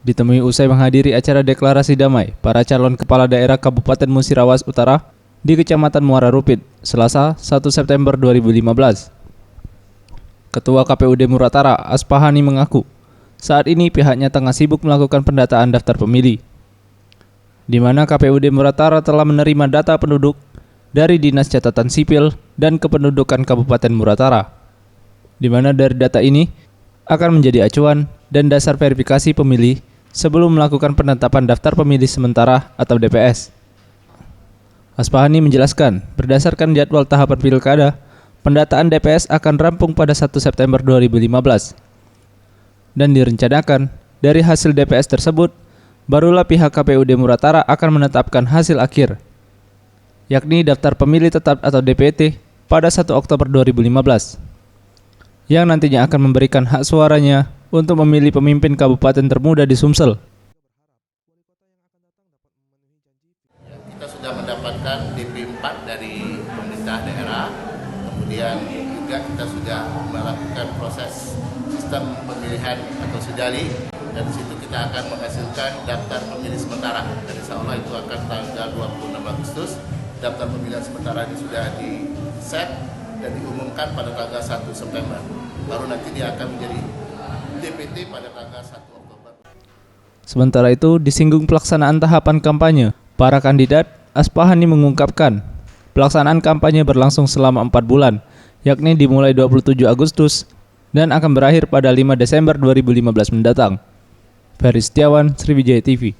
ditemui usai menghadiri acara deklarasi damai para calon kepala daerah Kabupaten Musirawas Utara di Kecamatan Muara Rupit, Selasa 1 September 2015. Ketua KPUD Muratara, Aspahani mengaku, saat ini pihaknya tengah sibuk melakukan pendataan daftar pemilih, di mana KPUD Muratara telah menerima data penduduk dari Dinas Catatan Sipil dan Kependudukan Kabupaten Muratara, di mana dari data ini akan menjadi acuan dan dasar verifikasi pemilih sebelum melakukan penetapan daftar pemilih sementara atau DPS. Aspahani menjelaskan, berdasarkan jadwal tahapan pilkada, pendataan DPS akan rampung pada 1 September 2015. Dan direncanakan, dari hasil DPS tersebut, barulah pihak KPUD Muratara akan menetapkan hasil akhir, yakni daftar pemilih tetap atau DPT pada 1 Oktober 2015. Yang nantinya akan memberikan hak suaranya untuk memilih pemimpin kabupaten termuda di Sumsel. Kita sudah mendapatkan DP 4 dari pemerintah daerah, kemudian juga kita sudah melakukan proses sistem pemilihan atau sudali, dan di situ kita akan menghasilkan daftar pemilih sementara. Dan insya Allah itu akan tanggal 26 Agustus, daftar pemilihan sementara ini sudah di-set dan diumumkan pada tanggal 1 September. Baru nanti dia akan menjadi DPT pada tanggal 1 Oktober. Sementara itu, disinggung pelaksanaan tahapan kampanye para kandidat, Aspahani mengungkapkan, pelaksanaan kampanye berlangsung selama 4 bulan, yakni dimulai 27 Agustus dan akan berakhir pada 5 Desember 2015 mendatang. Ferry Setiawan, Sriwijaya TV.